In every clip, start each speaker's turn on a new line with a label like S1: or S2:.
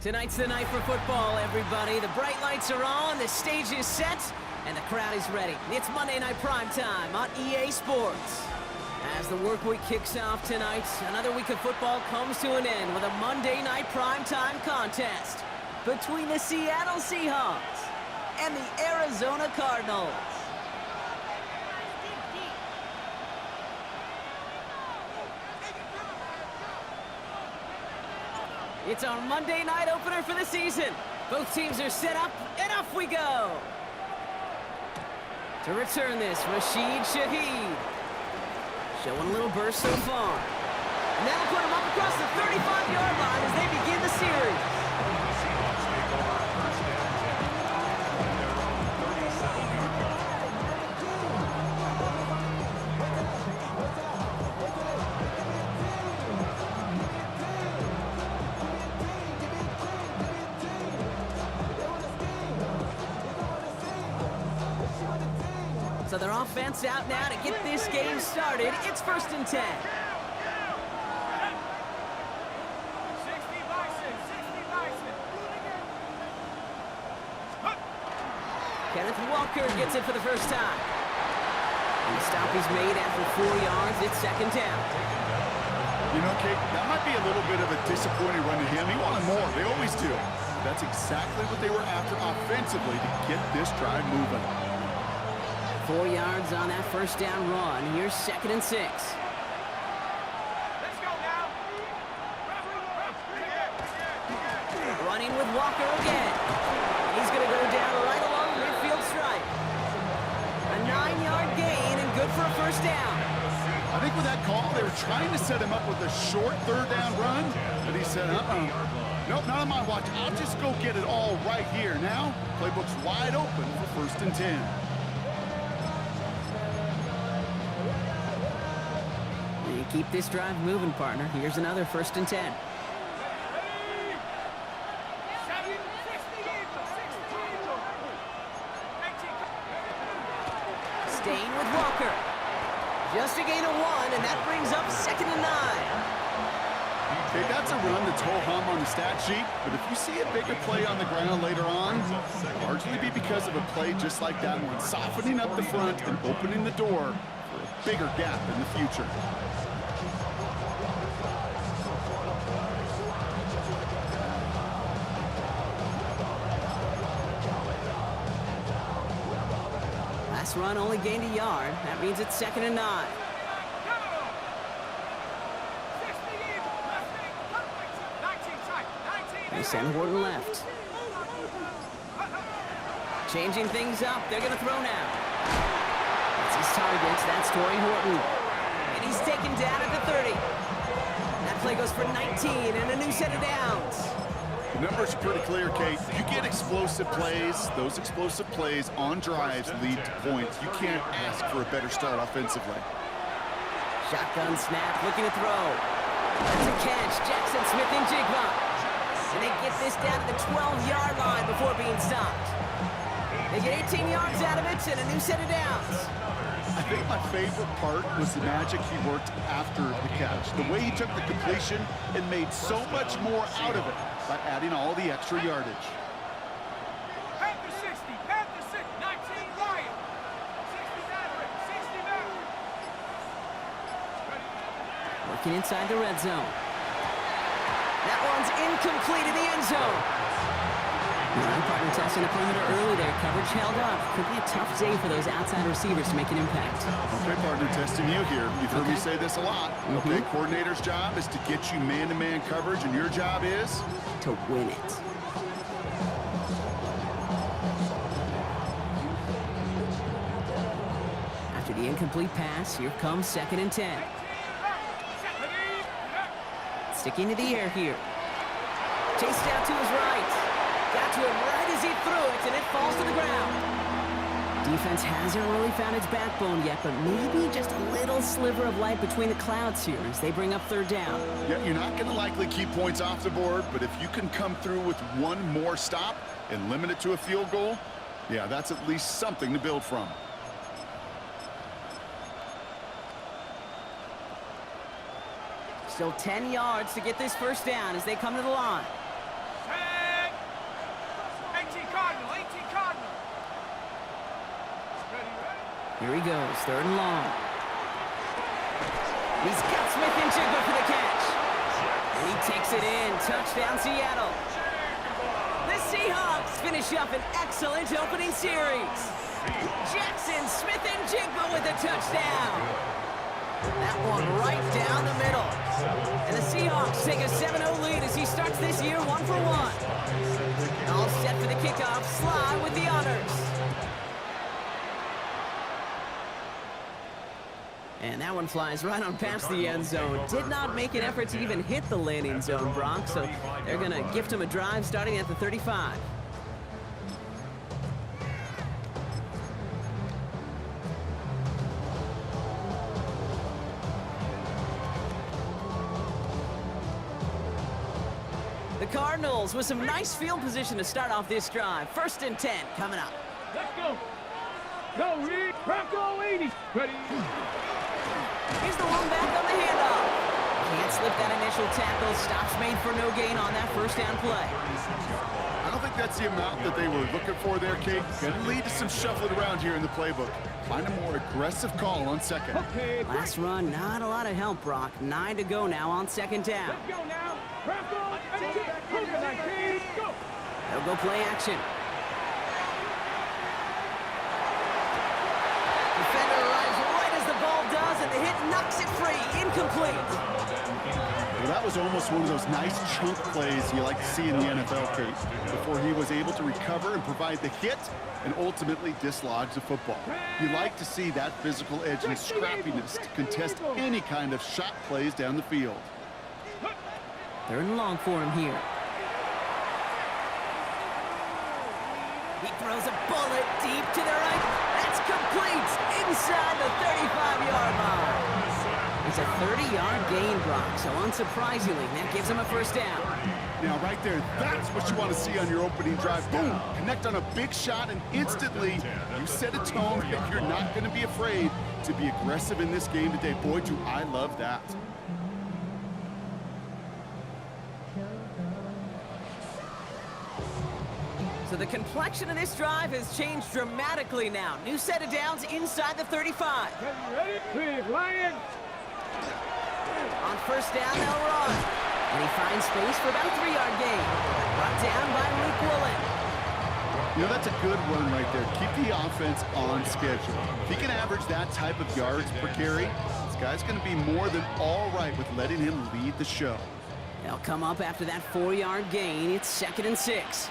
S1: Tonight's the night for football, everybody. The bright lights are on, the stage is set, and the crowd is ready. It's Monday Night Primetime on EA Sports. As the work week kicks off tonight, another week of football comes to an end with a Monday Night Primetime contest between the Seattle Seahawks and the Arizona Cardinals. It's our Monday night opener for the season. Both teams are set up, and off we go. To return this, Rashid Shaheed. Showing a little burst so far. And that'll put him up across the 35-yard line as they begin the series. So their offense out now to get this game started. It's 1st and 10. Kenneth Walker gets it for the first time. And the stop is made after 4 yards. It's 2nd down.
S2: You know, Kate, that might be a little bit of a disappointing run to him. He wanted more. They always do. That's exactly what they were after offensively to get this drive moving.
S1: 4 yards on that 1st down run. Here's 2nd and 6.
S3: Let's go now.
S1: Running with Walker again. He's going to go down right along midfield stripe. A 9-yard gain and good for a 1st down.
S2: I think with that call, they were trying to set him up with a short 3rd down run, but he said, nope, not on my watch. I'll just go get it all right here. Now, playbook's wide open for 1st and 10.
S1: Keep this drive moving, partner. Here's another 1st and 10. Staying with Walker. Just a gain of 1, and that brings up 2nd and 9.
S2: Okay, that's a run that's ho-hum on the stat sheet, but if you see a bigger play on the ground later on, it'll largely be because of a play just like that one, softening up the front and opening the door for a bigger gap in the future.
S1: Last run only gained a yard. That means it's 2nd and 9. They send Horton left. Changing things up. They're going to throw now. That's his target. That's Torrey Horton. And he's taken down at the 30. That play goes for 19 and a new set of downs.
S2: The numbers are pretty clear, Kate. You get explosive plays. Those explosive plays on drives lead to points. You can't ask for a better start offensively.
S1: Shotgun snap, looking to throw. That's a catch. Jackson Smith and Jigba. And they get this down to the 12-yard line before being stopped. They get 18 yards out of it and a new set of downs.
S2: I think my favorite part was the magic he worked after the catch. The way he took the completion and made so much more out of it by adding all the extra yardage.
S3: Panther 60, Panther 6, 19 Ryan. 60 Maverick, 60 Maverick.
S1: Working inside the red zone. That one's incomplete in the end zone. Partner testing the perimeter early there. Coverage held up. Could be a tough day for those outside receivers to make an impact.
S2: Okay, partner testing you here. You've heard me say this a lot. Okay, coordinator's job is to get you man-to-man coverage, and your job is?
S1: To win it. After the incomplete pass, here comes 2nd and 10. Sticking to the air here. Chased out to his right. Got to him right as he threw it, and it falls to the ground. Defense hasn't really found its backbone yet, but maybe just a little sliver of light between the clouds here as they bring up third down.
S2: Yeah, you're not going to likely keep points off the board, but if you can come through with one more stop and limit it to a field goal, yeah, that's at least something to build from.
S1: Still 10 yards to get this first down as they come to the line.
S3: Set. 18 Cardinal, 18 Cardinal. Ready, ready.
S1: Here he goes, third and long. He's got Smith and Jigba for the catch. And he takes it in. Touchdown, Seattle. The Seahawks finish up an excellent opening series. Jackson, Smith and Jigba with a touchdown. That one right down the middle. And the Seahawks take a 7-0 lead as he starts this year 1-for-1. All set for the kickoff. Sly with the honors. And that one flies right on past the end zone. Did not make an effort to even hit the landing zone, Brock, so they're going to gift him a drive starting at the 35. The Cardinals with some nice field position to start off this drive. 1st and 10 coming up.
S3: Let's go. Go, Reed. Bronco 80. Ready.
S1: Here's the one back on the handoff. Can't slip that initial tackle. Stops made for no gain on that first down play.
S2: I don't think that's the amount that they were looking for there, Kate. Going to lead to some shuffling around here in the playbook. Find a more aggressive call on second.
S3: Okay.
S1: Last run, not a lot of help, Brock. 9 to go now on second down.
S3: Let's go now. Bronco 18. Cougar 19. Go.
S1: They'll go play action. Defender arrives right as the ball does, and the hit knocks it free. Incomplete.
S2: Well, that was almost one of those nice chunk plays you like to see in the NFL, Kate, before he was able to recover and provide the hit and ultimately dislodge the football. You like to see that physical edge and scrappiness to contest any kind of shot plays down the field.
S1: 3rd and long for him here. He throws a bullet deep to the right. That's complete inside the 35-yard line. It's a 30-yard gain, Brock, so unsurprisingly, that gives him a first down.
S2: Now, right there, that's what you want to see on your opening drive. Boom! Connect on a big shot, and instantly, you set a tone that you're not going to be afraid to be aggressive in this game today. Boy, do I love that.
S1: So the complexion of this drive has changed dramatically now. New set of downs inside the 35.
S3: Ready? Big Lion.
S1: On first down, they'll run. And he finds space for about a 3-yard gain. Brought down by Luke Woolen.
S2: You know, that's a good run right there. Keep the offense on schedule. If he can average that type of yards per carry, this guy's going to be more than all right with letting him lead the show.
S1: They'll come up after that 4-yard gain. It's 2nd and 6.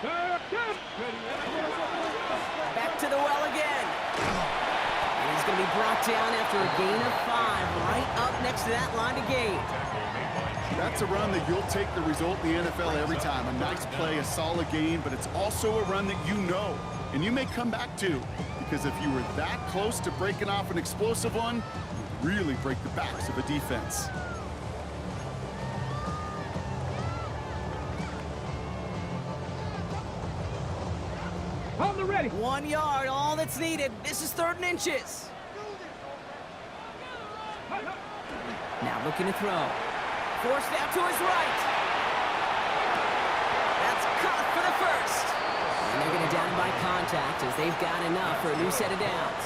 S1: Back to the well again. And he's going to be brought down after a gain of 5, right up next to that line of gain.
S2: That's a run that you'll take the result in the NFL every time. A nice play, a solid gain, but it's also a run that you know, and you may come back to, because if you were that close to breaking off an explosive one, you really break the backs of a defense.
S3: On the ready.
S1: 1 yard, all that's needed. This is 3rd and inches. Now looking to throw. Forced out to his right. That's caught for the first. And they're going to down by contact as they've got enough for a new set of downs.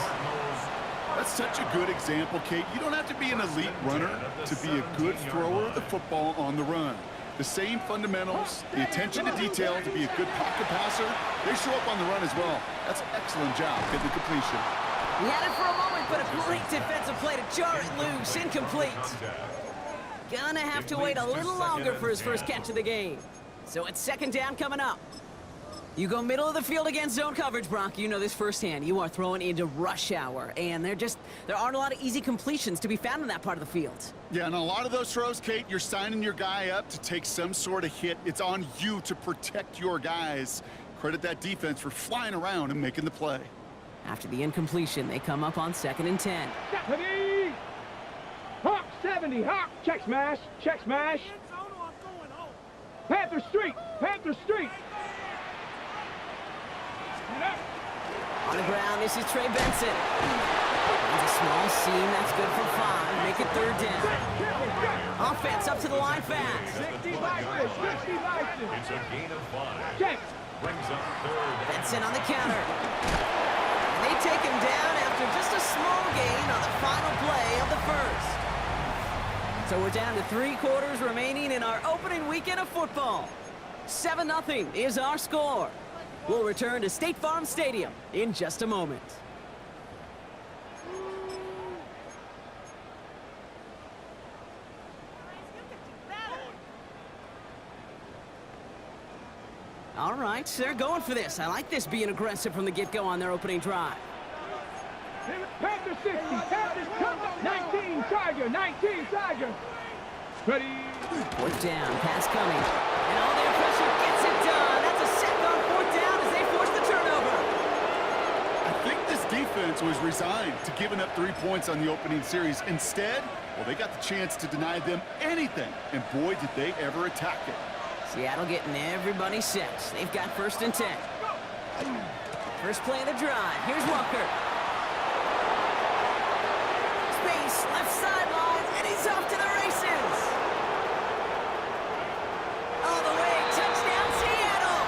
S2: That's such a good example, Kate. You don't have to be an elite runner to be a good thrower of the football on the run. The same fundamentals, the attention to detail to be a good pocket passer, they show up on the run as well. That's an excellent job getting the completion.
S1: He had it for a moment, but a great defensive play to jar it loose. Incomplete. Gonna have to wait a little longer for his first catch of the game. So it's 2nd down coming up. You go middle of the field against zone coverage, Brock. You know this firsthand. You are throwing into rush hour, and there aren't a lot of easy completions to be found in that part of the field.
S2: Yeah, and a lot of those throws, Kate, you're signing your guy up to take some sort of hit. It's on you to protect your guys. Credit that defense for flying around and making the play.
S1: After the incompletion, they come up on 2nd and 10.
S3: 70! Hawk 70, Hawk! Check smash, check smash! Panther Street, Panther Street!
S1: On the ground, this is Trey Benson. Finds a small seam, that's good for 5. Make it 3rd down. Offense up to the line fast.
S3: 60 Vikings, 60 Vikings!
S4: It's a gain of 5.
S3: Check!
S4: Brings up 3rd.
S1: Benson on the counter. And they take him down after just a small gain on the final play of the first. So we're down to 3 quarters remaining in our opening weekend of football. 7-0 is our score. We'll return to State Farm Stadium in just a moment. All right, they're going for this. I like this being aggressive from the get-go on their opening drive.
S3: Panther 60, Panthers come up 19, Tiger, 19, Tiger! Ready?
S1: 4th down, pass coming. And all their pressure gets it done. That's a sack on 4th down as they force the turnover.
S2: I think this defense was resigned to giving up 3 points on the opening series. Instead, well, they got the chance to deny them anything, and boy, did they ever attack it.
S1: Seattle getting everybody set. They've got 1st and 10. First play of the drive. Here's Walker. Space, left sideline, and he's off to the races. All the way, touchdown Seattle.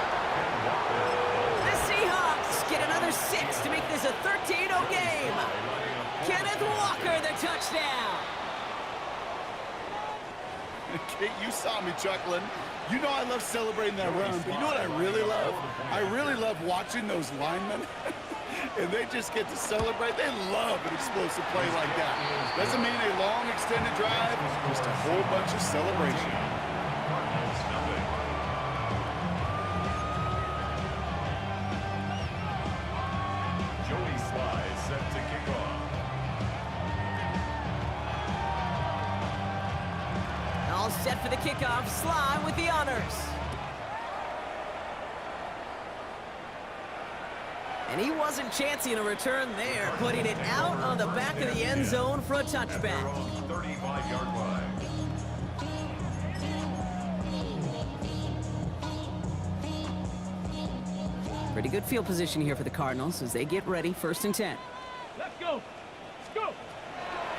S1: The Seahawks get another 6 to make this a 13-0 game. Kenneth Walker, the touchdown.
S2: Kate, you saw me chuckling. You know I love celebrating that run, but you know what I really love? I really love watching those linemen. And they just get to celebrate. They love an explosive play like that. Doesn't mean a long extended drive, just a whole bunch of celebration.
S4: Joey Sly set to kick off.
S1: All set for the kickoff. Sly with the honors. And he wasn't chancing a return there, putting it out on the back of the end zone for a touchback.
S4: 35-yard line.
S1: Pretty good field position here for the Cardinals as they get ready. 1st and 10.
S3: Let's go! Let's go!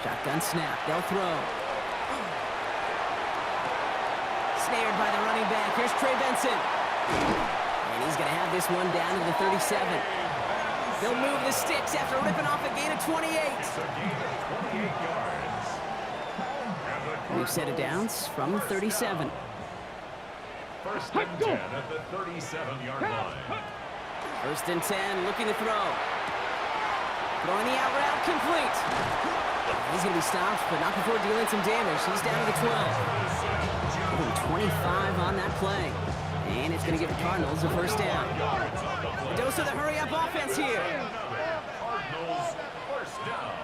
S1: Shotgun snap. They'll throw. Snared by the running back. Here's Trey Benson. And he's going to have this one down to the 37. They'll move the sticks after ripping off a gain of 28.
S4: It's a gain of 28 yards.
S1: We've set it down from the 37.
S4: 1st and 10 at the 37-yard line.
S1: 1st and 10, looking to throw. Throwing the out route, complete. He's going to be stopped, but not before dealing some damage. He's down to the 12. 25 on that play. And it's going to give the Cardinals a 1st down. A dose of the hurry-up offense here.
S4: Cardinals 1st down.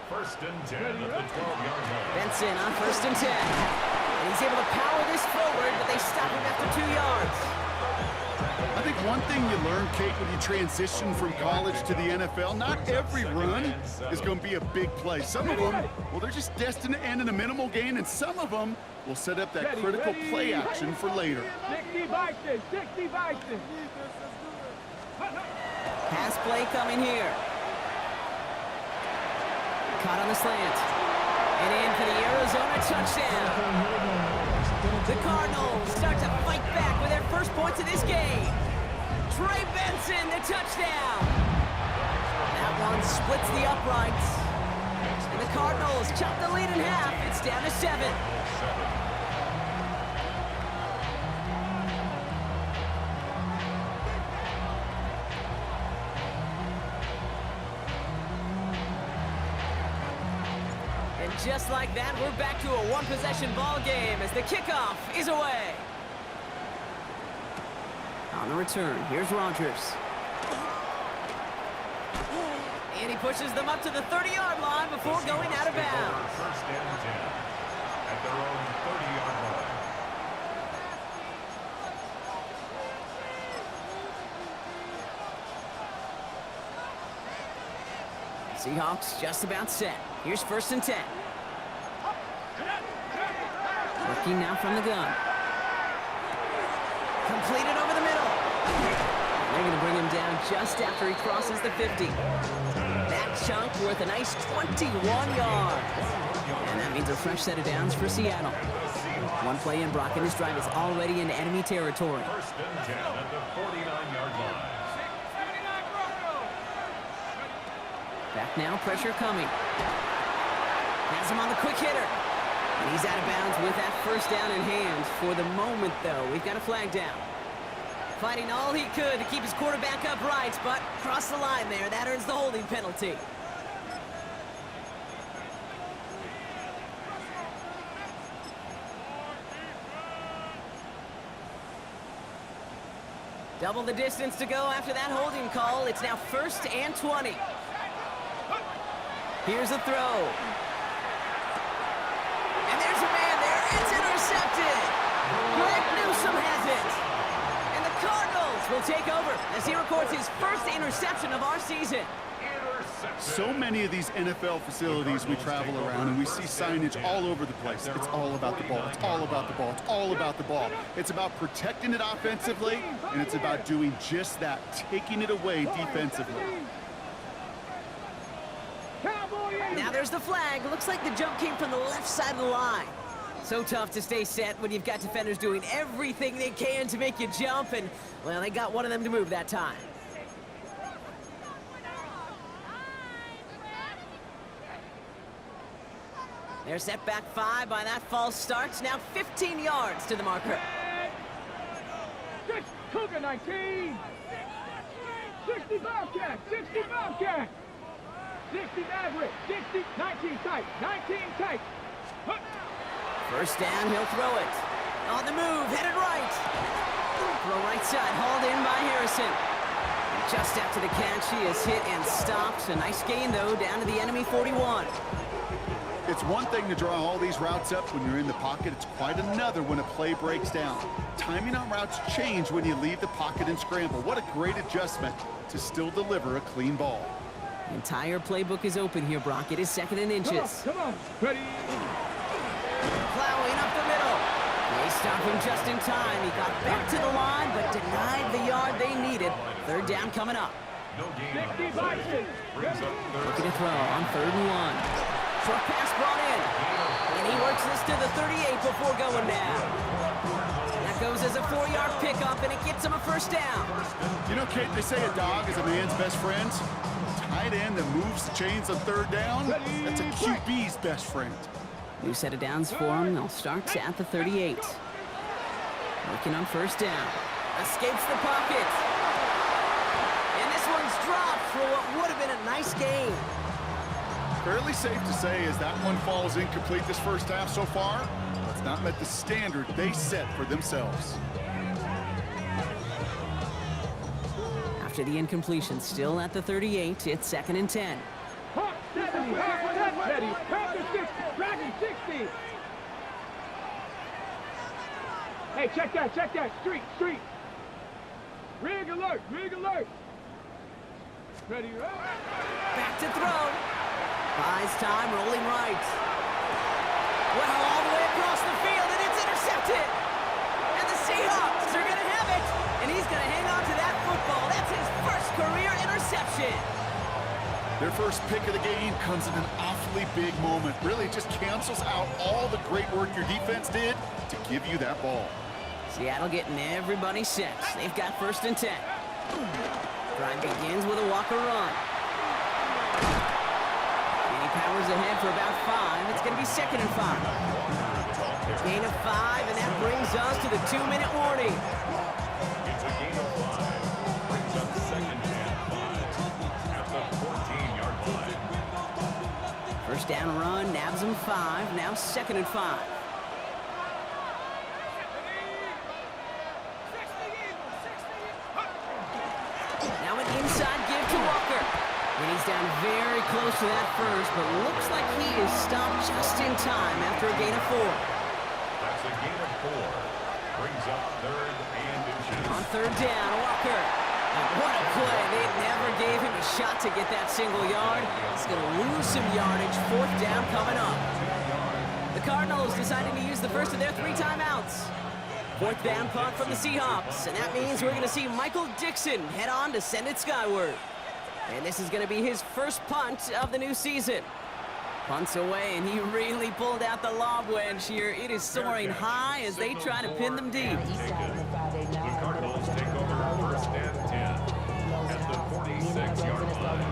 S4: 1st and 10 at the 12-yard line.
S1: Benson on 1st and 10. And he's able to power this forward, but they stop him after 2 yards.
S2: I think one thing you learn, Kate, when you transition from college to the NFL, not every run is going to be a big play. Some of them, well, they're just destined to end in a minimal gain, and some of them will set up that critical play action for later.
S3: 60 Vikings, 60 Vikings!
S1: Pass play coming here. Caught on the slant. And in for the Arizona touchdown. The Cardinals start to fight back with their first points of this game. Trey Benson, the touchdown. That one splits the uprights. And the Cardinals chop the lead in half. It's down to 7. And just like that, we're back to a one-possession ball game as the kickoff is away. On the return, here's Rodgers. And he pushes them up to the 30-yard line before going out of bounds.
S4: 1st and 10 at their own 30-yard line.
S1: Seahawks just about set. Here's 1st and 10. Working now from the gun. Completed over the middle. They're going to bring him down just after he crosses the 50. That chunk worth a nice 21 yards. And that means a fresh set of downs for Seattle. One play in, Brock, and his drive is already in enemy territory.
S4: 1st and 10 at the 49-yard line.
S1: Back now, pressure coming. Has him on the quick hitter. And he's out of bounds with that 1st down in hand. For the moment, though, we've got a flag down. Fighting all he could to keep his quarterback upright, but crossed the line there. That earns the holding penalty. Double the distance to go after that holding call. It's now 1st and 20. Here's a throw. And there's a man there. It's intercepted. Greg Newsome has it. And the Cardinals will take over as he records his 1st interception of our season.
S2: So many of these NFL facilities we travel around and we see signage all over the place. It's all about the ball. It's all about the ball. It's all about the ball. It's about protecting it offensively, and it's about doing just that, taking it away defensively.
S1: Now there's the flag. Looks like the jump came from the left side of the line. So tough to stay set when you've got defenders doing everything they can to make you jump, and, well, they got one of them to move that time. They're set back 5 by that false start. Now 15 yards to the marker.
S3: 6, Cougar 19. 60 Bobcat, 60 Bobcat. 60 Maverick, 60, 19 tight, 19 tight.
S1: 1st down, he'll throw it. On the move, headed right. Throw right side, hauled in by Harrison. And just after the catch, he is hit and stopped. A nice gain, though, down to the enemy 41.
S2: It's one thing to draw all these routes up when you're in the pocket. It's quite another when a play breaks down. Timing on routes change when you leave the pocket and scramble. What a great adjustment to still deliver a clean ball.
S1: The entire playbook is open here, Brock. It is 2nd and inches.
S3: Come on, ready.
S1: Plowing up the middle. They stop him just in time. He got back to the line, but denied the yard they needed. 3rd down coming up.
S4: No gain on
S3: 60
S4: play.
S3: Bison.
S4: Brings up 3rd.
S1: Looking to throw on 3rd and 1. Short pass brought in. And he works this to the 38 before going down. That goes as a 4-yard pickup, and it gets him a 1st down.
S2: You know, Kate, they say a dog is a man's best friend. Tight end that moves the chains on 3rd down, that's a QB's best friend.
S1: New set of downs for him. They'll start at the 38. Working on 1st down. Escapes the pocket. And this one's dropped for what would have been a nice gain.
S2: Fairly safe to say as that one falls incomplete this 1st half so far, it's not met the standard they set for themselves.
S1: After the incompletion, still at the 38, it's 2nd and 10.
S3: Hawk 70, Hawk 70, Panther 60, Dragon 60. Hey, check that, street. Rig alert. Ready,
S1: Back to throw. Buys time, rolling right. Well, all the way across the field, and it's intercepted. And the Seahawks are going to have it. And he's going to hang on to that football. That's his 1st career interception.
S2: Their 1st pick of the game comes in an awfully big moment. Really just cancels out all the great work your defense did to give you that ball.
S1: Seattle getting everybody set. They've got 1st and 10. Drive begins with a Walker run. And he powers ahead for about 5. It's going to be 2nd and 5. Gain of 5, and that brings us to the 2-minute warning.
S4: It's a gain of 5. Brings up 2nd and 5 at the 14-yard line.
S1: 1st down run, nabs him 5. Now 2nd and 5. Now an inside give to Walker. And he's down very close to that 1st, but looks like he is stopped just in time after a gain of 4.
S4: That's a gain of 4. Brings up 3rd and inches.
S1: On 3rd down, Walker. What a play. They never gave him a shot to get that single yard. He's going to lose some yardage. 4th down coming up. The Cardinals deciding to use the first of their 3 timeouts. 4th down punt from the Seahawks. And that means we're going to see Michael Dixon head on to send it skyward. And this is going to be his first punt of the new season. Punts away, and he really pulled out the lob wedge here. It is soaring high as they try to pin them deep.
S4: The Cardinals take over 1st and 10 at the 46-yard line.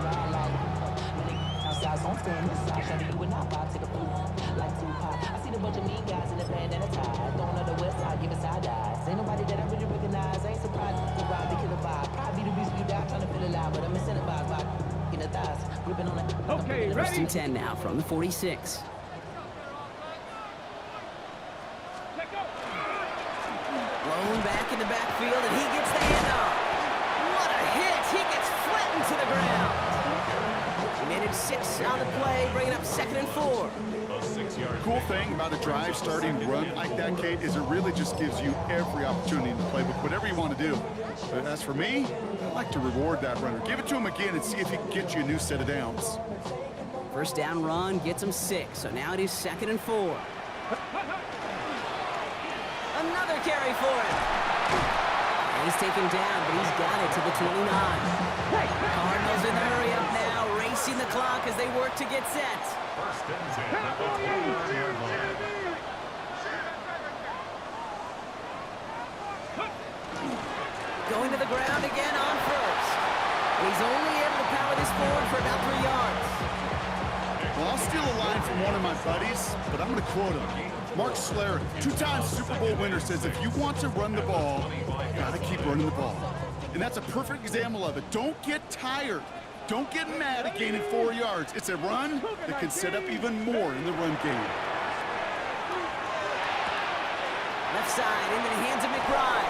S5: I see the bunch of mean guys in the band and a tie. Throwing on the west side, giving side eyes. Ain't nobody that I really recognize. Ain't surprised to rob the killer vibe. Probably the beast you down trying to feel alive, but I'm incentivized by in the thighs. Gripping on it.
S3: Okay,
S1: 1st
S3: ready?
S1: and 10 now from the 46. Blown back in the backfield, and he gets the handoff. What a hit! He gets flattened to the ground. He made it 6 on the play, bringing up 2nd and 4.
S4: A 6-yard
S2: Cool thing about a drive starting run like that, Kate, is it really just gives you every opportunity in the playbook, whatever you want to do. But as for me, I like to reward that runner. Give it to him again and see if he can get you a new set of downs.
S1: 1st down run gets him 6, so now it is 2nd and 4. Another carry for him. And he's taken down, but he's got it to the 29. Cardinals in the hurry up now, racing the clock as they work to get set.
S4: 1st and 10 at the 21-yard line.
S1: Going to the ground again on 1st. And he's only able to power this forward for about 3 yards.
S2: Well, I'll steal a line from one of my buddies, but I'm going to quote him. Mark Schlereth, 2-time Super Bowl winner, says if you want to run the ball, you got to keep running the ball. And that's a perfect example of it. Don't get tired. Don't get mad at gaining 4 yards. It's a run that can set up even more in the run game.
S1: Left side into the hands of McBride.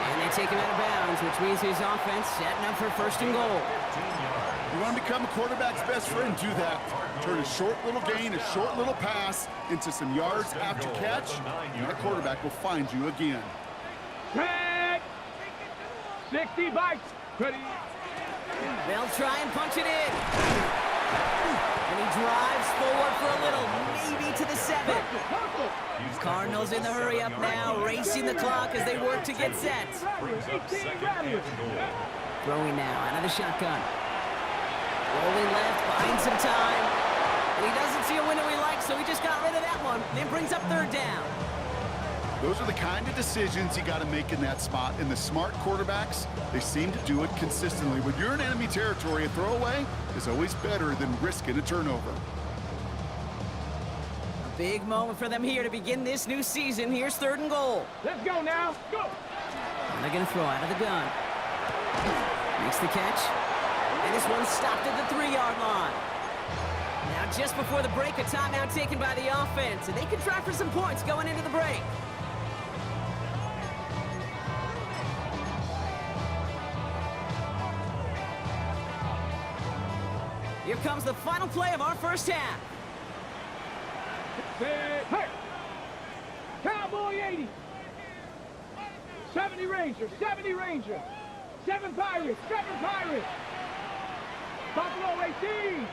S1: And they take him out of bounds, which means his offense setting up for 1st and goal.
S2: You want to become a quarterback's best friend, do that. Turn a short little gain, a short little pass into some yards after catch, and that quarterback will find you again.
S3: Red. 60 bites. Ready?
S1: They'll try and punch it in. And he drives forward for a little, maybe to the 7. Cardinals in the hurry up now, racing the clock as they work to get set. Throwing now out of the shotgun. Rolling left, buying some time. And he doesn't see a window he likes, so he just got rid of that one. Then brings up 3rd down.
S2: Those are the kind of decisions you got to make in that spot. And the smart quarterbacks, they seem to do it consistently. When you're in enemy territory, a throwaway is always better than risking a turnover.
S1: Big moment for them here to begin this new season. Here's 3rd and goal.
S3: Let's go now. Go.
S1: And they're going to throw out of the gun. Makes the catch. And this one's stopped at the 3-yard line. Now, just before the break, a timeout taken by the offense. And they can try for some points going into the break. Here comes the final play of our 1st half.
S3: Hey! Cowboy 80! 70 Ranger! 70 Ranger! 7 Pirates! 7 Pirates! Buffalo 18!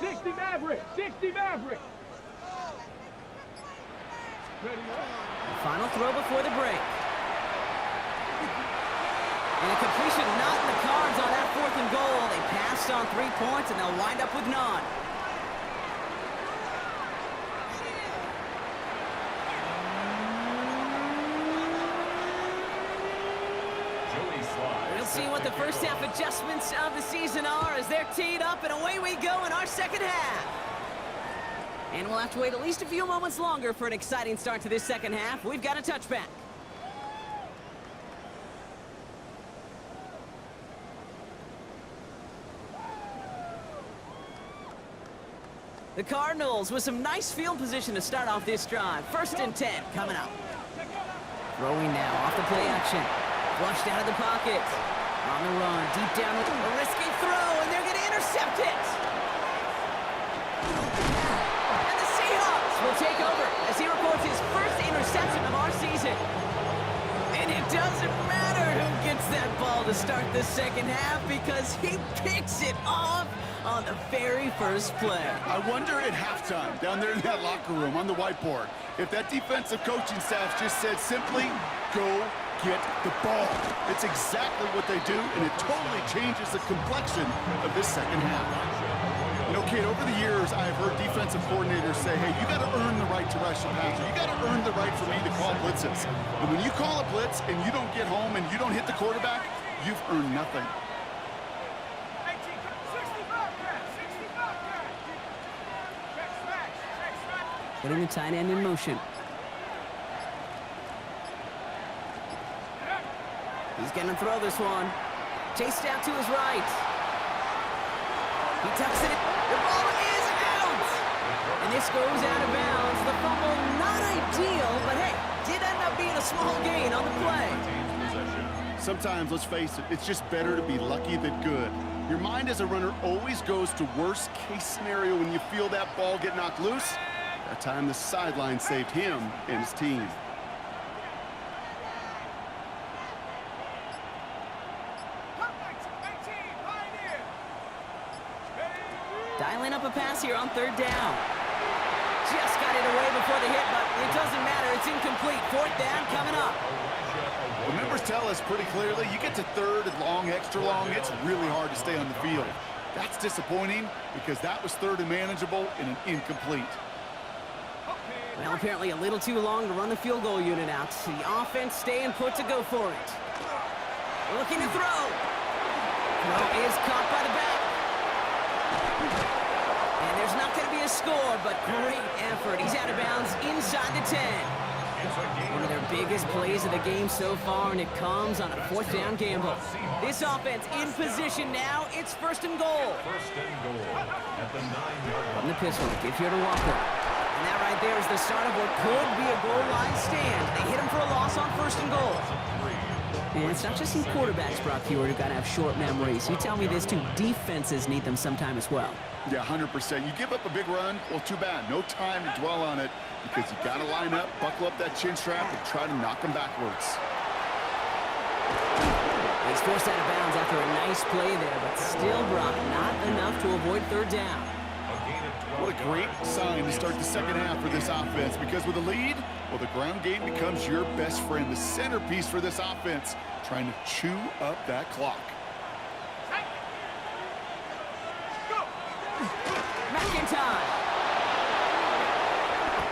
S3: 60 Maverick! 60 Maverick! Ready?
S1: Final throw before the break. And a completion not in the cards on that 4th and goal. They passed on 3 points, and they'll wind up with none. We'll see what the first half adjustments of the season are as they're teed up, and away we go in our 2nd half. And we'll have to wait at least a few moments longer for an exciting start to this 2nd half. We've got a touchback. The Cardinals with some nice field position to start off this drive. 1st and 10 coming up. Throwing now off the play action. Flushed out of the pocket. On the run, deep down, a risky throw, and they're going to intercept it. And the Seahawks will take over as he reports his first interception of our season. And it doesn't matter who gets that ball to start the second half because he picks it off on the very first play.
S2: I wonder at halftime, down there in that locker room on the whiteboard, if that defensive coaching staff just said simply, go get the ball. It's exactly what they do, and it totally changes the complexion of this second half. You know, Kate, over the years, I've heard defensive coordinators say, hey, you got to earn the right to rush the passer. You got to earn the right for me to call blitzes. And when you call a blitz and you don't get home and you don't hit the quarterback, you've earned nothing.
S1: Putting the tight end in motion. He's going to throw this one. Chased out to his right. He tucks it in. The ball is out! And this goes out of bounds. The fumble, not ideal, but hey, did end up being a small gain on the play.
S2: Sometimes, let's face it, it's just better to be lucky than good. Your mind as a runner always goes to worst case scenario when you feel that ball get knocked loose. That time the sideline saved him and his team.
S1: Dialing up a pass here on third down. Just got it away before the hit, but it doesn't matter. It's incomplete. Fourth down coming up.
S2: The members tell us pretty clearly, you get to third and long, extra long, it's really hard to stay on the field. That's disappointing because that was third and manageable and an incomplete.
S1: Well, apparently a little too long to run the field goal unit out. The offense staying put to go for it. Looking to throw. Throw is caught by the back. And there's not going to be a score, but great effort. He's out of bounds inside the 10. One of their biggest plays of the game so far, and it comes on a fourth down gamble. This offense in position now. It's first and goal.
S4: First and goal at the 9-yard line.
S1: From the pistol, give here to Walker. And that right there is the start of what could be a goal line stand. They hit him for a loss on first and goal. And it's not just some quarterbacks, Brock Hewitt, who got to have short memories. You tell me this too, defenses need them sometime as well.
S2: Yeah, 100%. You give up a big run, well, too bad. No time to dwell on it because you got to line up, buckle up that chin strap, and try to knock them backwards.
S1: He's forced out of bounds after a nice play there, but still, Brock, not enough to avoid third down.
S2: What a great sign to start the second half for this offense because with a lead, well, the ground game becomes your best friend, the centerpiece for this offense, trying to chew up that clock.
S1: McIntyre.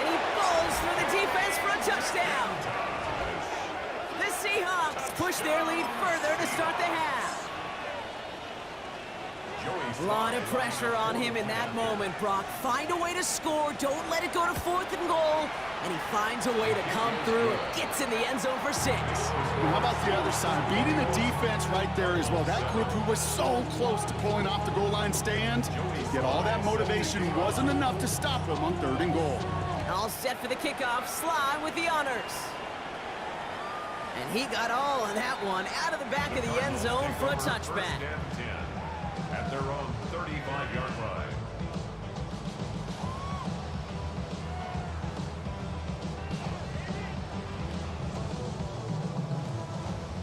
S1: And he falls through the defense for a touchdown. The Seahawks push their lead further to start the half. A lot of pressure on him in that moment, Brock. Find a way to score. Don't let it go to fourth and goal. And he finds a way to come through and gets in the end zone for 6.
S2: Well, how about the other side? Beating the defense right there as well. That group who was so close to pulling off the goal line stand, yet all that motivation wasn't enough to stop him on third and goal.
S1: All set for the kickoff. Sly with the honors. And he got all of that one out of the back of the end zone for a touchback.
S4: At their own 35-yard line.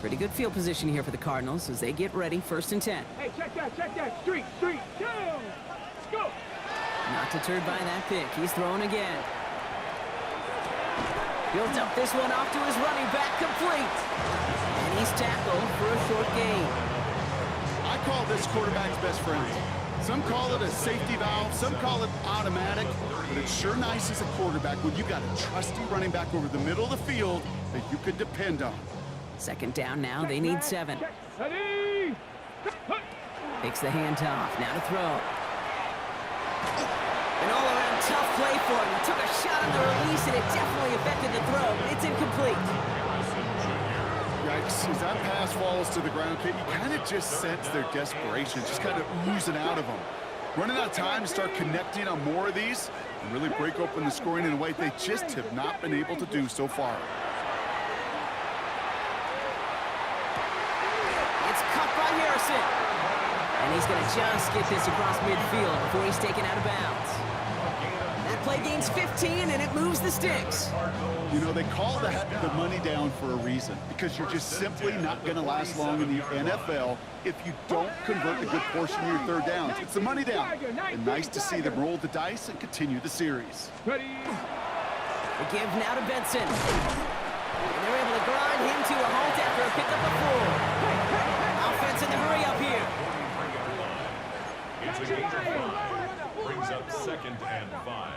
S1: Pretty good field position here for the Cardinals as they get ready, 1st and 10.
S3: Hey, check that. Street, down. Go.
S1: Not deterred by that pick. He's throwing again. Built up this one off to his running back, complete. And he's tackled for a short gain.
S2: I call this quarterback's best friend. Some call it a safety valve, some call it automatic, but it's sure nice as a quarterback when you got a trusty running back over the middle of the field that you could depend on.
S1: 2nd down now, they need 7.
S3: Ready.
S1: Takes the handoff, now to throw. An all-around tough play for him. He took a shot on the release, and it definitely affected the throw. It's incomplete.
S2: Yikes, as that pass falls to the ground, Kate, you kind of just sense their desperation, just kind of oozing out of them. Running out of time to start connecting on more of these and really break open the scoring in a way they just have not been able to do so far.
S1: It's caught by Harrison. And he's going to just get this across midfield before he's taken out of bounds. That play gains 15, and it moves the sticks.
S2: You know, they call that the money down for a reason, because you're just simply not going to last long in the NFL if you don't convert a good portion of your third downs. It's the money down. And nice to see them roll the dice and continue the series.
S3: Ready?
S1: They give now to Benson. And they're able to grind him to a halt after a pickup of 4. Offense in the hurry up here.
S4: It's a gain of 5. Brings up 2nd and 5.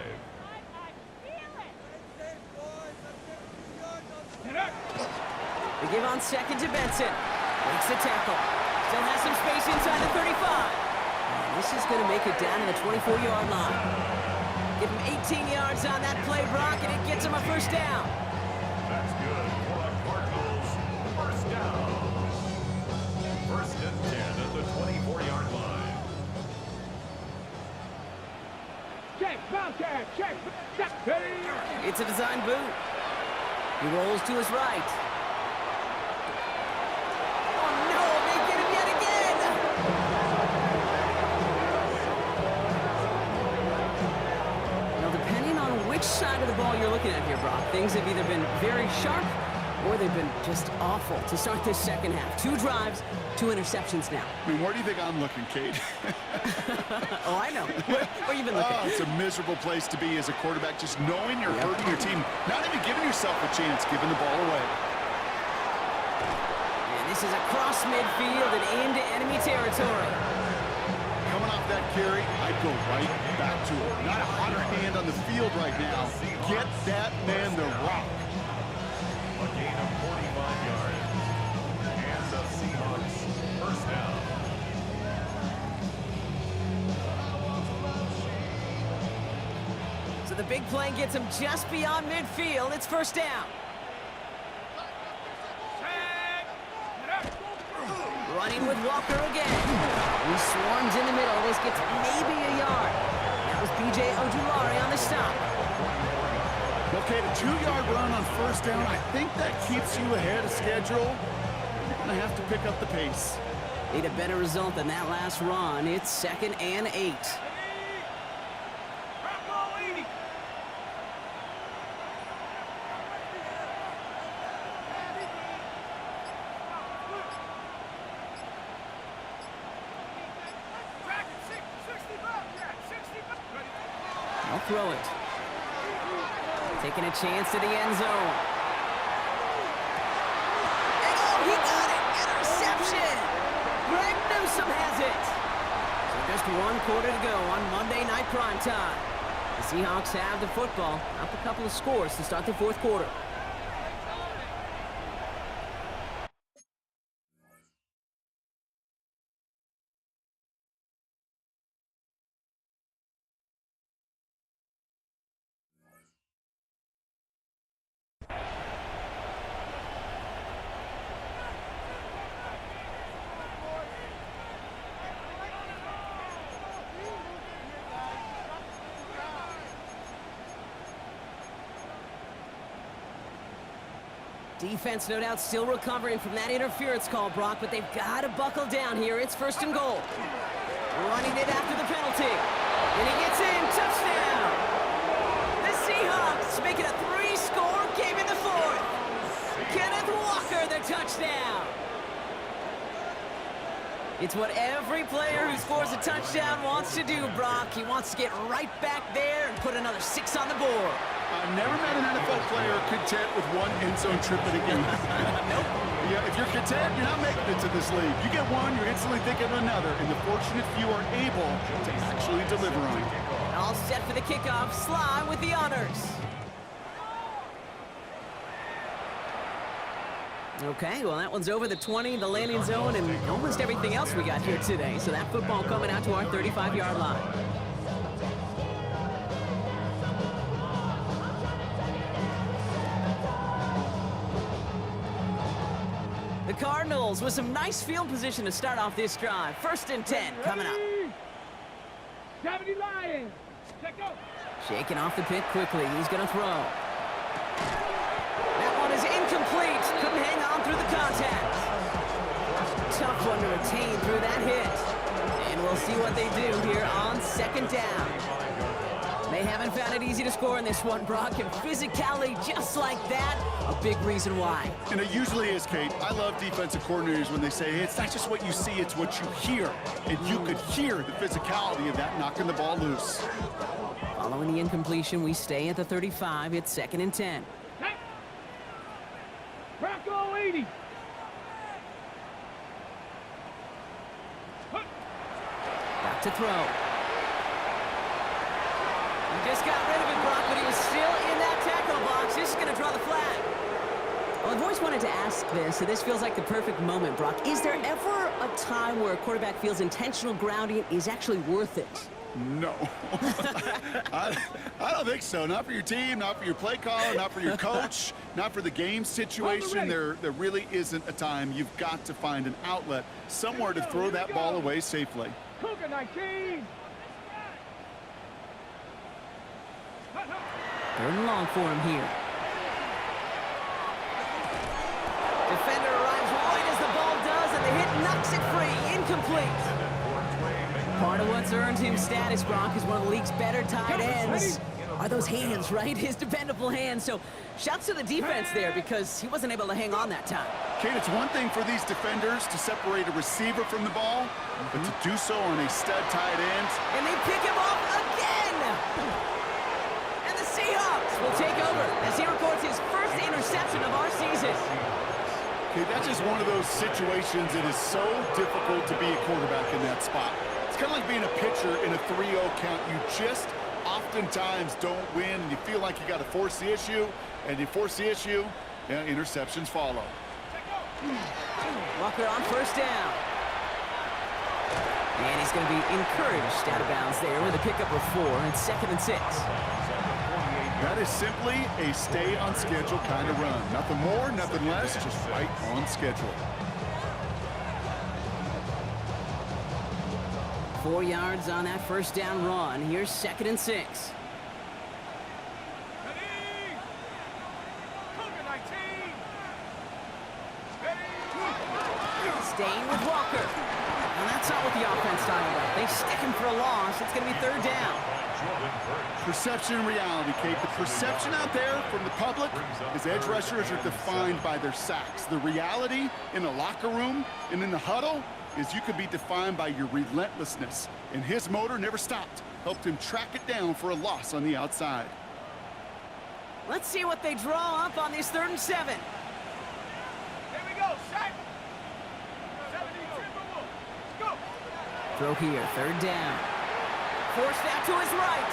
S1: They give on 2nd to Benson. Breaks the tackle. Still has some space inside the 35. And this is going to make it down to the 24-yard line. Give him 18 yards on that play, Brock, and it gets him a first down.
S4: That's good for the Cardinals. First down. 1st and 10 at the 24-yard line.
S3: Check, Bobcat, check, check. Ready?
S1: It's a design boot. He rolls to his right. Oh, no, they get him yet again. Now, depending on which side of the ball you're looking at here, Brock, things have either been very sharp or they've been just awful to start this second half. 2 drives, 2 interceptions now.
S2: I mean, where do you think I'm looking, Kate?
S1: Oh, I know. Where you been looking?
S2: Oh, it's a miserable place to be as a quarterback, just knowing you're hurting your team, not even giving yourself a chance, giving the ball away.
S1: And this is across midfield and into enemy territory.
S2: Coming off that carry, I'd go right back to it. Not a hotter hand on the field right now. Get that man the rock.
S4: A gain of 45 yards. And the Seahawks first down.
S1: So the big play gets him just beyond midfield. It's first down. Running with Walker again. He swarms in the middle. This gets maybe a yard. That was B.J. Ojulari on the stop.
S2: Okay, the 2-yard run on first down, I think that keeps you ahead of schedule. You're going to have to pick up the pace.
S1: Need a better result than that last run. It's 2nd and 8. I'll throw it. Taking a chance to the end zone. And oh, he got it! Interception! Greg Newsome has it! So just 1 quarter to go on Monday Night Primetime. The Seahawks have the football. Up a couple of scores to start the 4th quarter. Defense, no doubt, still recovering from that interference call, Brock, but they've got to buckle down here. It's 1st and goal. Running it after the penalty. And he gets in. Touchdown! The Seahawks make it a 3-score game in the 4th. Kenneth Walker, the touchdown. It's what every player who scores a touchdown wants to do, Brock. He wants to get right back there and put another 6 on the board.
S2: I've never met an NFL player content with 1 end-zone trip in a game. Nope. Yeah, if you're content, you're not making it to this league. You get one, you're instantly thinking of another, and the fortunate few are able to actually deliver on it.
S1: All set for the kickoff. Sly with the honors. Okay, well, that one's over the 20, the landing zone, and almost everything else we got here today. So that football coming out to our 35-yard line. The Cardinals with some nice field position to start off this drive. 1st and 10 coming up.
S3: 70 Lions. Check out.
S1: Shaking off the pit quickly. He's going to throw. That one is incomplete. Couldn't hang on through the contact. Tough one to retain through that hit. And we'll see what they do here on 2nd down. They haven't found it easy to score in this one, Brock, and physicality just like that, a big reason why.
S2: And it usually is, Kate. I love defensive coordinators when they say, hey, it's not just what you see, it's what you hear. And you could hear the physicality of that knocking the ball loose.
S1: Following the incompletion, we stay at the 35. It's 2nd and 10.
S3: Rocco 80.
S1: Back to throw. He just got rid of it, Brock, but he was still in that tackle box. This is going to draw the flag. Well, I've always wanted to ask this, so this feels like the perfect moment, Brock. Is there ever a time where a quarterback feels intentional grounding is actually worth it?
S2: No. I don't think so. Not for your team, not for your play caller, not for your coach, not for the game situation. There really isn't a time. You've got to find an outlet, somewhere to throw that ball away safely.
S3: Cougar 19.
S1: 3rd and long for him here. Defender arrives right as the ball does, and the hit knocks it free. Incomplete. Part of what's earned him status, Brock, is one of the league's better tight ends. Are those hands, right? His dependable hands. So shouts to the defense there because he wasn't able to hang on that time.
S2: Kate, it's one thing for these defenders to separate a receiver from the ball, but to do so on a stud tight end.
S1: And they pick him off again! And the Seahawks will take over as he records his first interception of our season.
S2: Okay, that's just one of those situations that is so difficult to be a quarterback in that spot. It's kind of like being a pitcher in a 3-0 count. You just oftentimes don't win, and you feel like you got to force the issue, and you force the issue, and interceptions follow.
S1: Walker on 1st down. And he's going to be encouraged out of bounds there with a pickup of 4. It's 2nd and 6.
S2: That is simply a stay on schedule kind of run. Nothing more, nothing less, just right on schedule.
S1: 4 yards on that 1st down run. Here's 2nd and 6. Staying with Walker. And that's not what the offense style about. They stick him for a loss. It's going to be 3rd down.
S2: Perception and reality, Kate. The perception out there from the public is edge rushers are defined by their sacks. The reality in the locker room and in the huddle is you could be defined by your relentlessness. And his motor never stopped. Helped him track it down for a loss on the outside.
S1: Let's see what they draw up on this 3rd and 7.
S3: Here we go, set. 72, go.
S1: Throw here, 3rd down. Forced out to his right.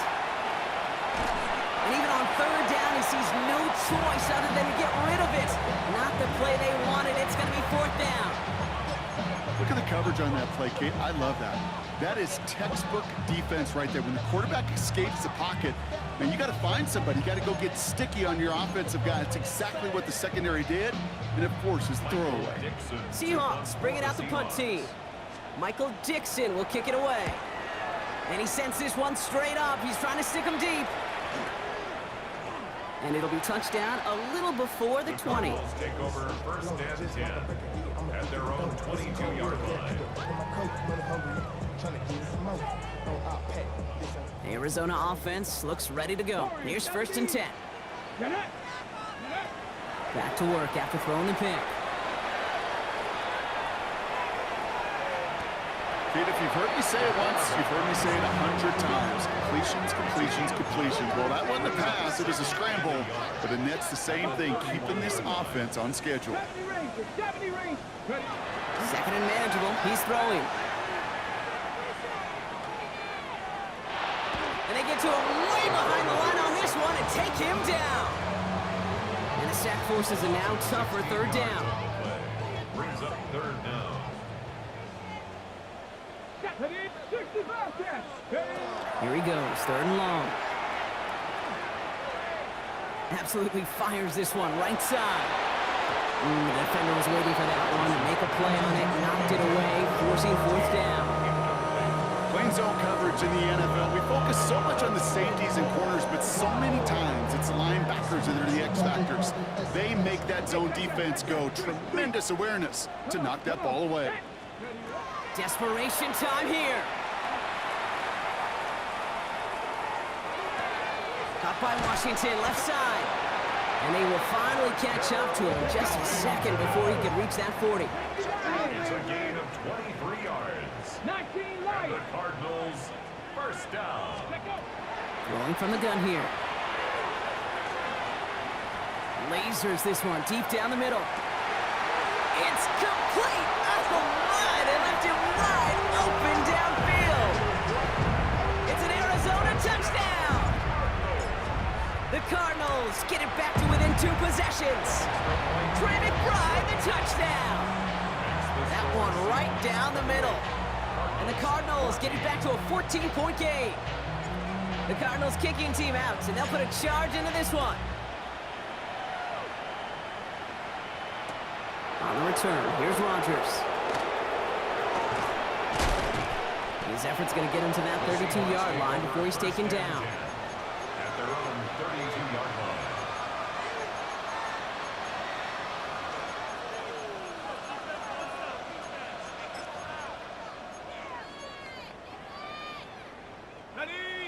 S1: And even on 3rd down, he sees no choice other than to get rid of it. Not the play they wanted. It's going to be 4th down.
S2: Look at the coverage on that play, Kate. I love that. That is textbook defense right there. When the quarterback escapes the pocket, man, you got to find somebody. You got to go get sticky on your offensive guy. That's exactly what the secondary did, and it forces the throwaway.
S1: Seahawks bring it out the punt team. Michael Dixon will kick it away. And he sends this one straight up. He's trying to stick him deep. And it'll be touchdown a little before the 20.
S4: Cardinals take over 1st and 10 at their own 22-yard line.
S1: The Arizona offense looks ready to go. Here's 1st and 10. Back to work after throwing the pick.
S2: Kate, if you've heard me say it once, you've heard me say it 100 times. Completions, completions, completions. Well, that wasn't a pass. It was a scramble. But the net's the same thing, keeping this offense on schedule.
S3: 70 range.
S1: 2nd and manageable. He's throwing. And they get to him way behind the line on this one and take him down. And the sack forces a now tougher 3rd down.
S4: Brings up 3rd down.
S1: Here he goes, 3rd and long. Absolutely fires this one right side. The defender was waiting for that one to make a play on it, knocked it away, forcing 4th down.
S2: Playing zone coverage in the NFL, we focus so much on the safeties and corners, but so many times it's the linebackers that are the X factors. They make that zone defense go. Tremendous awareness to knock that ball away.
S1: Desperation time here. Caught by Washington, left side. And they will finally catch up to him just a second before he could reach that 40.
S4: It's a gain of 23 yards.
S3: 19
S4: And
S3: light.
S4: the Cardinals, first down.
S1: Rolling from the gun here. Lasers this one deep down the middle. It's complete. Oh my, they left him wide open downfield. It's an Arizona touchdown. The Cardinals get it back to within 2 possessions. Trey McBride, the touchdown. That one right down the middle. And the Cardinals get it back to a 14-point game. The Cardinals kicking team out, and they'll put a charge into this one. On the return, here's Rodgers. His effort's going to get him to that 32-yard line before he's taken down.
S4: At their own 32-yard line.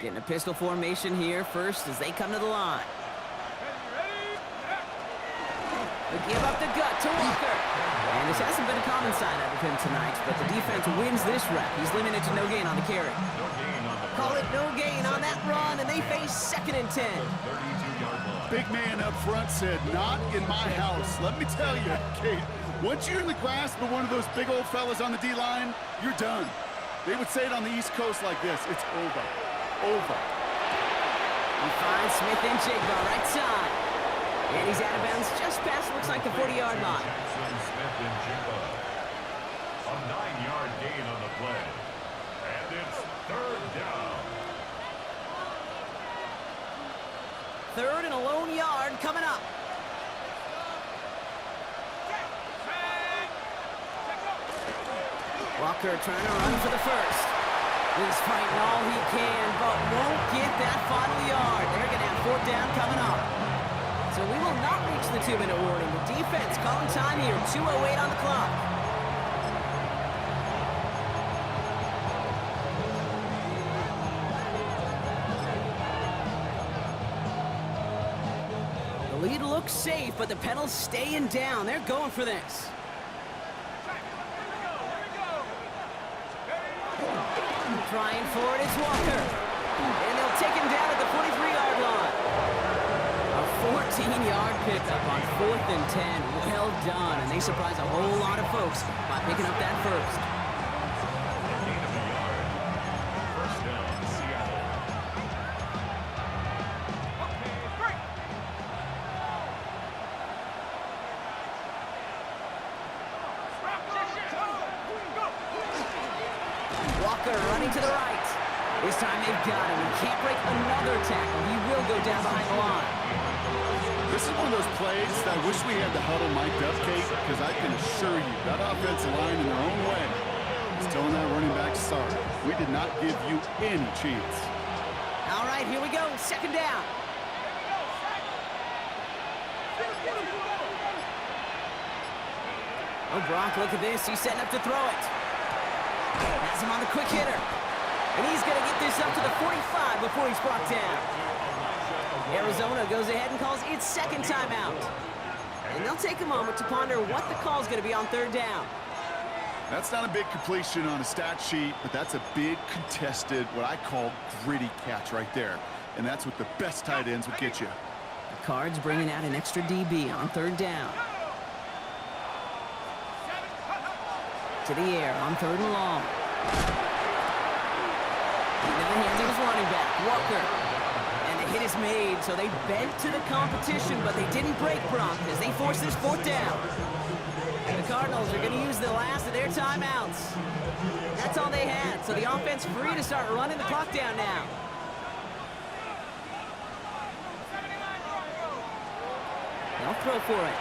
S1: Getting a pistol formation here first as they come to the line. They give up the gut to Walker. And this hasn't been a common side out of him tonight, but the defense wins this rep. He's limited to no gain on the carry.
S4: No gain on the
S1: Call it no gain on that run, and they face 2nd and 10.
S4: 32-yard line.
S2: Big man up front said, not in my house. Let me tell you, Kate, once you're in the grasp of one of those big old fellas on the D-line, you're done. They would say it on the East Coast like this, it's over. Over.
S1: He finds Smith and Jigba right side. And he's out of bounds just past, looks like the 40-yard line.
S4: Jackson, Smith, and Jigba. A 9-yard gain on the play. And it's 3rd down.
S1: 3rd and a lone yard coming up. Walker trying to run for the first. He's fighting all he can, but won't get that final yard. They're going to have 4th down coming up. So we will not reach the 2-minute warning. The defense calling time here, 2:08 on the clock. The lead looks safe, but the pedals staying down. They're going for this. Trying for it, it's Walker. And they'll take him down at the 43-yard line. A 14-yard pickup on 4th and 10. Well done, and they surprise a whole lot of folks by picking up that first.
S4: Gain of a yard. First down, Seattle.
S1: Walker running to the right. This time they've got him. He can't break another tackle. He will go down behind the line.
S2: This is one of those plays that I wish we had the huddle mic'd up, Kate, because I can assure you that offensive line in their own way is telling that running back, sorry, we did not give you any chance.
S1: All right, here we go. 2nd down. Oh, Brock, look at this. He's setting up to throw it. Has him on the quick hitter. And he's going to get this up to the 45 before he's brought down. Arizona goes ahead and calls its 2nd timeout. And they'll take a moment to ponder what the call is going to be on 3rd down.
S2: That's not a big completion on a stat sheet, but that's a big contested, what I call gritty catch right there. And that's what the best tight ends would get you.
S1: The Cards bringing out an extra DB on 3rd down. To the air on 3rd and long. Into the hands of his running back, Walker. And the hit is made, so they bent to the competition, but they didn't break Brock as they force this 4th down. The Cardinals are going to use the last of their timeouts. That's all they had, so the offense free to start running the clock down now. They'll throw for it.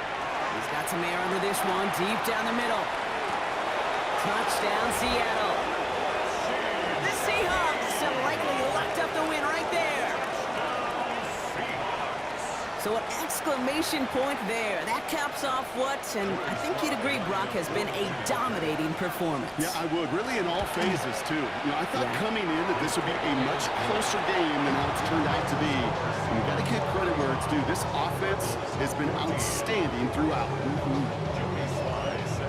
S1: He's got some air under this one, deep down the middle. Touchdown, Seattle. The Seahawks have likely locked up the win right there. So an exclamation point there. That caps off what, and I think you'd agree, Brock, has been a dominating performance.
S2: Yeah, I would. Really in all phases, too. You know, I thought coming in that this would be a much closer game than how it's turned out to be. And you got to give credit where it's due. This offense has been outstanding throughout.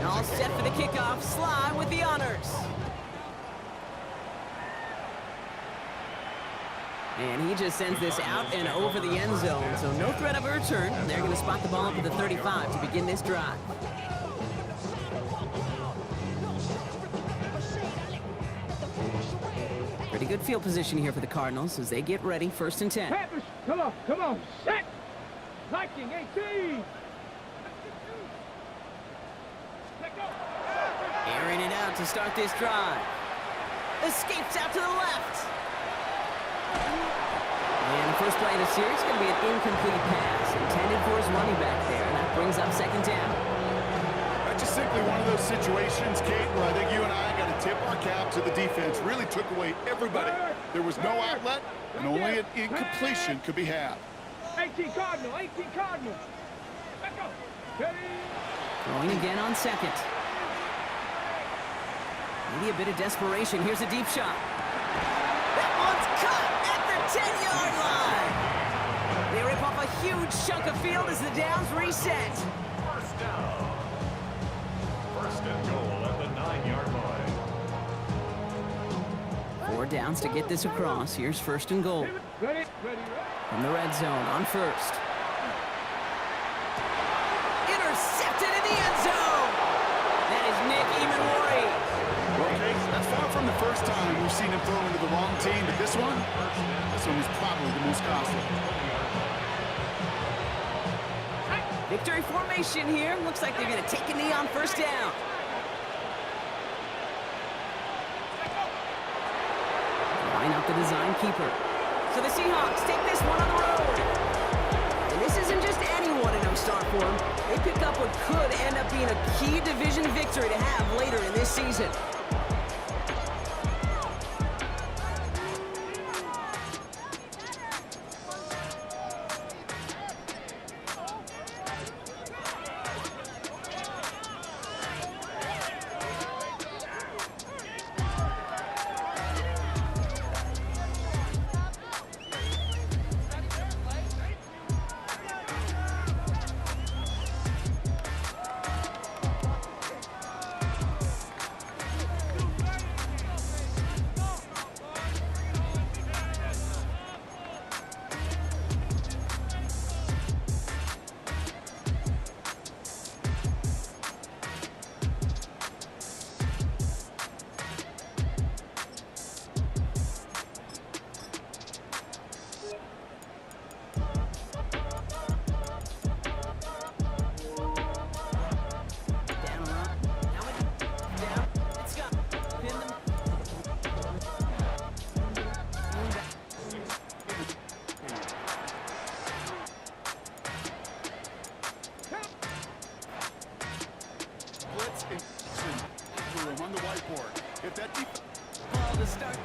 S1: All set for the kickoff. Sly with the honors. And he just sends this out and over the end zone, so no threat of a return. They're going to spot the ball up at the 35 to begin this drive. Pretty good field position here for the Cardinals as they get ready, 1st and 10.
S3: Panthers, come on, set! Liking 18! Let go!
S1: Airing it out to start this drive. Escapes out to the left. And the first play of the series is going to be an incomplete pass intended for his running back there, and that brings up 2nd down.
S2: That's just simply one of those situations, Kate, where I think you and I got to tip our cap to the defense. Really took away everybody. There was no outlet, and only an incompletion could be had.
S3: 18 Cardinal, 18 Cardinal! Let go! Ready?
S1: Throwing again on 2nd. Maybe a bit of desperation. Here's a deep shot. That one's cut at the 10-yard line. They rip off a huge chunk of field as the downs reset.
S4: First down. 1st and goal at the 9-yard line.
S1: 4 downs to get this across. Here's 1st and goal.
S3: Ready?
S1: From the red zone on 1st. Intercepted in the end zone. That is Nick Imanwari.
S2: Well, Kate, that's far from the first time we've seen him throw into the wrong team, but this one was probably the most costly.
S1: Victory formation here. Looks like they're going to take a knee on 1st down. Line up the design keeper. So the Seahawks take this one on the road. And this isn't just anyone in no start for them. They pick up what could end up being a key division victory to have later in this season.
S2: On the whiteboard. If that deep
S1: Ball to start.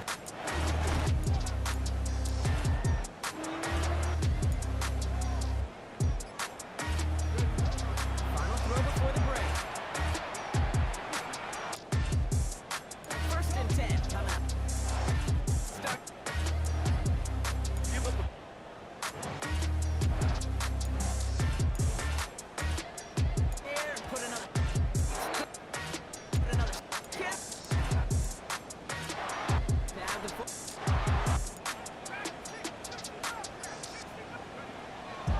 S1: Final throw before the break. 1st and 10. Timeout. Start.
S2: give up
S1: There. Put another. Kick. Down the foot.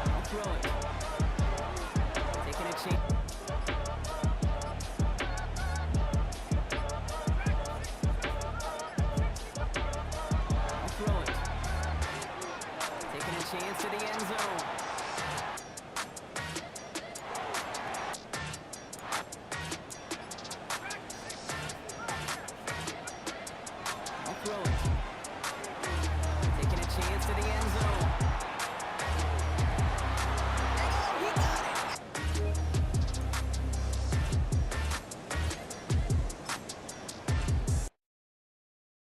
S1: I'll throw it. Taking a chance. I'll throw it. Taking a chance to the end zone.